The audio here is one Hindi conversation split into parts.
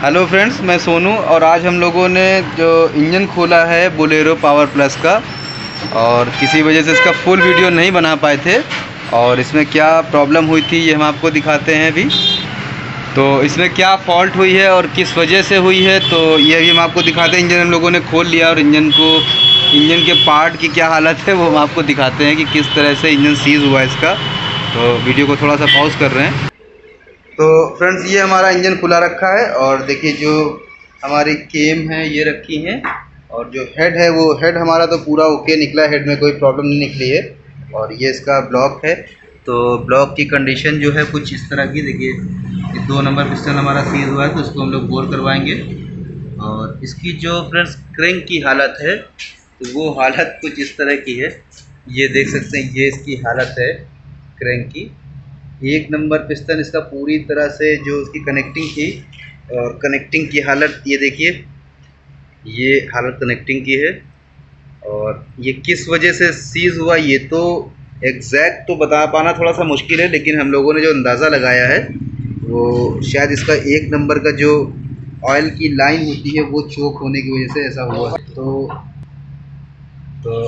हेलो फ्रेंड्स, मैं सोनू और आज हम लोगों ने जो इंजन खोला है बोलेरो पावर प्लस का, और किसी वजह से इसका फुल वीडियो नहीं बना पाए थे और इसमें क्या प्रॉब्लम हुई थी ये हम आपको दिखाते हैं अभी। तो इसमें क्या फॉल्ट हुई है और किस वजह से हुई है तो ये भी हम आपको दिखाते हैं। इंजन हम लोगों ने खोल लिया और इंजन के पार्ट की क्या हालत है वो हम आपको दिखाते हैं कि किस तरह से इंजन सीज़ हुआ है इसका। तो वीडियो को थोड़ा सा पॉज कर रहे हैं। तो फ्रेंड्स, ये हमारा इंजन खुला रखा है और देखिए जो हमारी केम है ये रखी है, और जो हेड है वो हेड हमारा तो पूरा ओके निकला है, हेड में कोई प्रॉब्लम नहीं निकली है। और ये इसका ब्लॉक है, तो ब्लॉक की कंडीशन जो है कुछ इस तरह की, देखिए ये 2 नंबर पिस्टन हमारा सीज हुआ है तो इसको हम लोग बोर करवाएंगे। और इसकी जो फ्रेंड्स क्रैंक की हालत है तो वो हालत कुछ इस तरह की है, ये देख सकते हैं, ये इसकी हालत है क्रैंक की। 1 नंबर पिस्टन इसका पूरी तरह से जो उसकी कनेक्टिंग थी, और कनेक्टिंग की हालत ये देखिए, ये हालत कनेक्टिंग की है। और ये किस वजह से सीज हुआ ये तो एग्जैक्ट तो बता पाना थोड़ा सा मुश्किल है, लेकिन हम लोगों ने जो अंदाज़ा लगाया है वो शायद इसका 1 नंबर का जो ऑयल की लाइन होती है वो चोक होने की वजह से ऐसा हुआ है। तो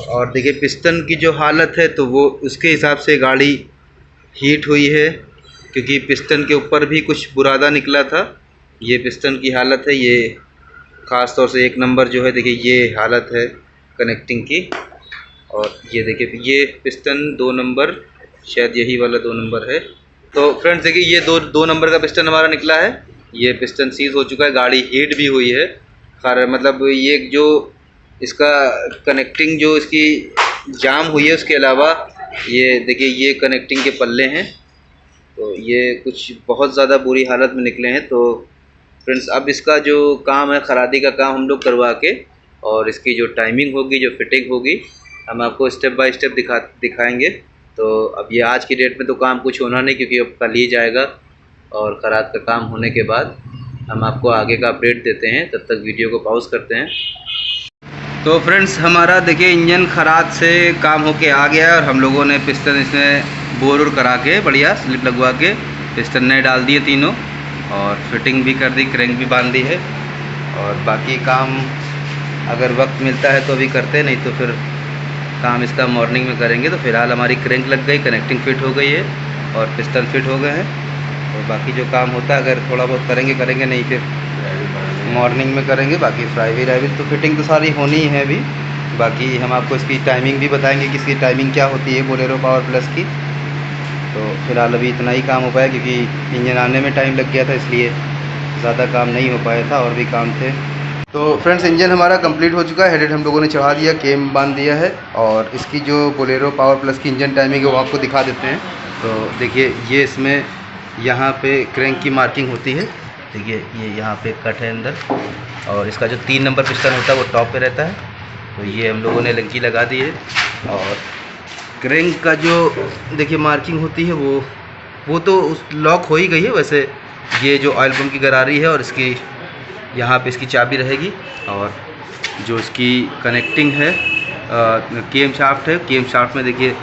और देखिए पिस्टन की जो हालत है तो वो उसके हिसाब से गाड़ी हीट हुई है, क्योंकि पिस्टन के ऊपर भी कुछ बुरादा निकला था। ये पिस्टन की हालत है, ये ख़ास तौर से 1 नंबर जो है, देखिए ये हालत है कनेक्टिंग की। और ये देखिए ये पिस्टन 2 नंबर, शायद यही वाला 2 नंबर है। तो फ्रेंड्स देखिए ये दो नंबर का पिस्टन हमारा निकला है, ये पिस्टन सीज हो चुका है, गाड़ी हीट भी हुई है। मतलब ये जो इसका कनेक्टिंग जो इसकी जाम हुई है, उसके अलावा ये देखिए ये कनेक्टिंग के पल्ले हैं, तो ये कुछ बहुत ज़्यादा बुरी हालत में निकले हैं। तो फ्रेंड्स अब इसका जो काम है, खरादी का काम हम लोग करवा के, और इसकी जो टाइमिंग होगी, जो फिटिंग होगी, हम आपको स्टेप बाय स्टेप दिखाएंगे। तो अब ये आज की डेट में तो काम कुछ होना नहीं, क्योंकि अब कल ही जाएगा, और खराद का काम होने के बाद हम आपको आगे का अपडेट देते हैं। तब तक वीडियो को पॉज करते हैं। तो फ्रेंड्स हमारा देखिए इंजन खराद से काम होके आ गया है, और हम लोगों ने पिस्टन इसमें बोर करा के बढ़िया स्लिप लगवा के पिस्टन नए डाल दिए तीनों, और फिटिंग भी कर दी, क्रैंक भी बांध दी है। और बाकी काम अगर वक्त मिलता है तो अभी करते हैं, नहीं तो फिर काम इसका मॉर्निंग में करेंगे। तो फ़िलहाल हमारी क्रैंक लग गई, कनेक्टिंग फिट हो गई है और पिस्टन फिट हो गए हैं। और बाकी जो काम होता है अगर थोड़ा बहुत करेंगे, नहीं फिर मॉर्निंग में करेंगे। बाकी फ्राई तो फिटिंग तो सारी होनी ही है अभी। बाकी हम आपको इसकी टाइमिंग भी बताएंगे कि इसकी टाइमिंग क्या होती है बोलेरो पावर प्लस की। तो फिलहाल अभी इतना ही काम हो पाया, क्योंकि इंजन आने में टाइम लग गया था, इसलिए ज़्यादा काम नहीं हो पाया था, और भी काम थे। तो फ्रेंड्स इंजन हमारा कंप्लीट हो चुका है, हेडेड हम लोगों ने चढ़ा दिया, केम बांध दिया है, और इसकी जो बोलेरो पावर प्लस की इंजन टाइमिंग है वो आपको दिखा देते हैं। तो देखिए ये इसमें यहाँ पे क्रैंक की मार्किंग होती है, देखिए ये यहाँ पे कट है अंदर, और इसका जो 3 नंबर पिस्टन होता है वो टॉप पे रहता है। तो ये हम लोगों ने लंकी लगा दी है। और क्रैंक का जो देखिए मार्किंग होती है वो तो उस लॉक हो ही गई है। वैसे ये जो ऑयल पंप की गरारी है, और इसकी यहाँ पे इसकी चाबी रहेगी, और जो इसकी कनेक्टिंग है केम शाफ्ट है, केम शाफ्ट में देखिए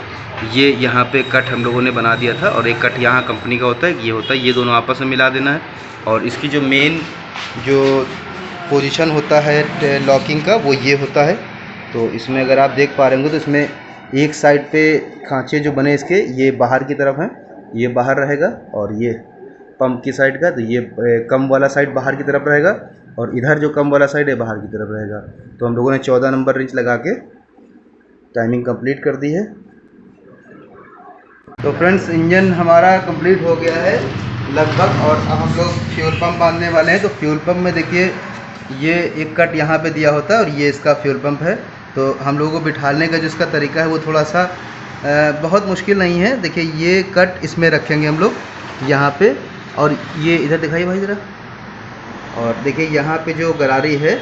ये यहाँ पे कट हम लोगों ने बना दिया था, और एक कट यहाँ कंपनी का होता है, ये होता है, ये दोनों आपस में मिला देना है। और इसकी जो मेन जो पोजीशन होता है लॉकिंग का वो ये होता है। तो इसमें अगर आप देख पा रहे होंगे तो इसमें एक साइड पे खांचे जो बने इसके ये बाहर की तरफ हैं, ये बाहर रहेगा, और ये पंप की साइड का, तो ये कम वाला साइड बाहर की तरफ रहेगा, और इधर जो कम वाला साइड है बाहर की तरफ रहेगा। तो हम लोगों ने 14 नंबर रिंच लगा के टाइमिंग कंप्लीट कर दी है। तो फ्रेंड्स इंजन हमारा कंप्लीट हो गया है लगभग, और अब हम लोग फ्यूल पंप बांधने वाले हैं। तो फ्यूल पंप में देखिए ये एक कट यहाँ पे दिया होता है, और ये इसका फ्यूल पंप है। तो हम लोगों को बिठाने का जो इसका तरीका है वो थोड़ा सा बहुत मुश्किल नहीं है। देखिए ये कट इसमें रखेंगे हम लोग यहाँ पे, और ये इधर दिखाइए भाई ज़रा, और देखिए यहाँ पे जो गरारी है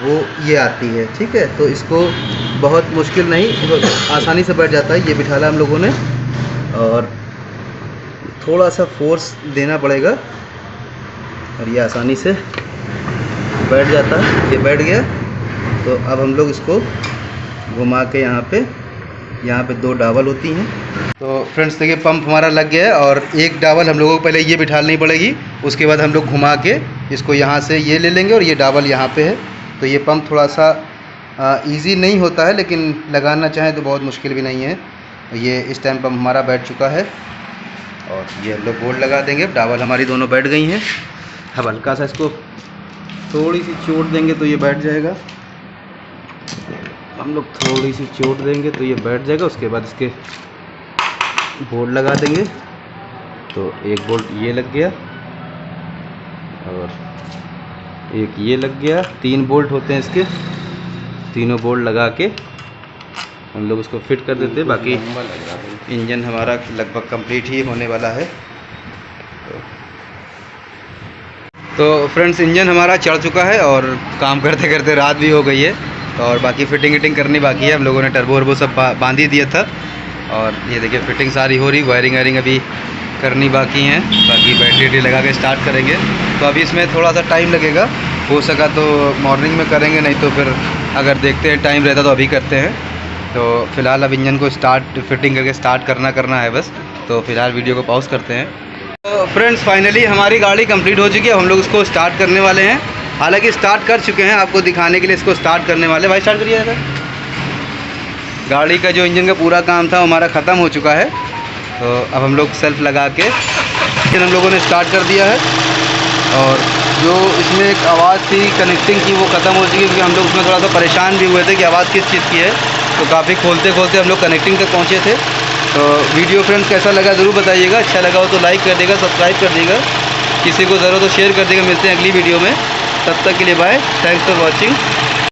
वो ये आती है, ठीक है। तो इसको बहुत मुश्किल नहीं, आसानी से बैठ जाता है, ये बिठाला हम लोगों ने, और थोड़ा सा फोर्स देना पड़ेगा, और ये आसानी से बैठ जाता है। ये बैठ गया, तो अब हम लोग इसको घुमा के यहाँ पे 2 डावल होती हैं। तो फ्रेंड्स देखिए पंप हमारा लग गया है, और एक डावल हम लोगों को पहले ये बिठानी पड़ेगी, उसके बाद हम लोग घुमा के इसको यहाँ से ये ले लेंगे और ये डाबल यहाँ पे है। तो ये पंप थोड़ा सा इजी नहीं होता है, लेकिन लगाना चाहें तो बहुत मुश्किल भी नहीं है। ये इस टाइम पंप हमारा बैठ चुका है और ये हम लोग बोल्ट लगा देंगे। डाबल हमारी दोनों बैठ गई हैं। अब हल्का सा इसको थोड़ी सी चोट देंगे तो ये बैठ जाएगा। हम लोग थोड़ी सी चोट देंगे तो ये बैठ जाएगा। उसके बाद इसके बोल्ट लगा देंगे। तो एक बोल्ट ये लग गया और एक ये लग गया। 3 बोल्ट होते हैं इसके। तीनों बोल्ट लगा के हम लोग उसको फिट कर देते हैं। बाकी इंजन हमारा लगभग कंप्लीट ही होने वाला है। तो फ्रेंड्स, इंजन हमारा चढ़ चुका है और काम करते करते रात भी हो गई है और बाकी फिटिंग विटिंग करनी बाकी है। हम लोगों ने टर्बो वर्बो सब बांध ही दिया था और ये देखिए फिटिंग सारी हो रही। वायरिंग वायरिंग अभी करनी बाकी हैं। बाकी बैटरी लगा के स्टार्ट करेंगे। तो अभी इसमें थोड़ा सा टाइम लगेगा। हो सका तो मॉर्निंग में करेंगे, नहीं तो फिर अगर देखते हैं टाइम रहता तो अभी करते हैं। तो फ़िलहाल अब इंजन को फिटिंग करके स्टार्ट करना है बस। तो फ़िलहाल वीडियो को पॉज करते हैं। तो फ्रेंड्स, फाइनली हमारी गाड़ी कंप्लीट हो चुकी है। हम लोग उसको स्टार्ट करने वाले हैं। हालांकि स्टार्ट कर चुके हैं, आपको दिखाने के लिए इसको स्टार्ट करने वाले। भाई स्टार्ट करिए। गाड़ी का जो इंजन का पूरा काम था हमारा ख़त्म हो चुका है। तो अब हम लोग सेल्फ लगा के हम लोगों ने स्टार्ट कर दिया है। और जो इसमें एक आवाज़ थी कनेक्टिंग की, वो ख़त्म हो चुकी है, क्योंकि हम लोग उसमें थोड़ा सा परेशान भी हुए थे कि आवाज़ किस चीज़ की है। तो काफ़ी खोलते खोलते हम लोग कनेक्टिंग तक पहुँचे थे। तो वीडियो फ्रेंड्स कैसा लगा ज़रूर बताइएगा। अच्छा लगा हो तो लाइक कर देगा, सब्सक्राइब कर देगा, किसी को ज़रूरत हो तो शेयर कर देगा। मिलते हैं अगली वीडियो में। तब तक के लिए बाय। Thanks for watching.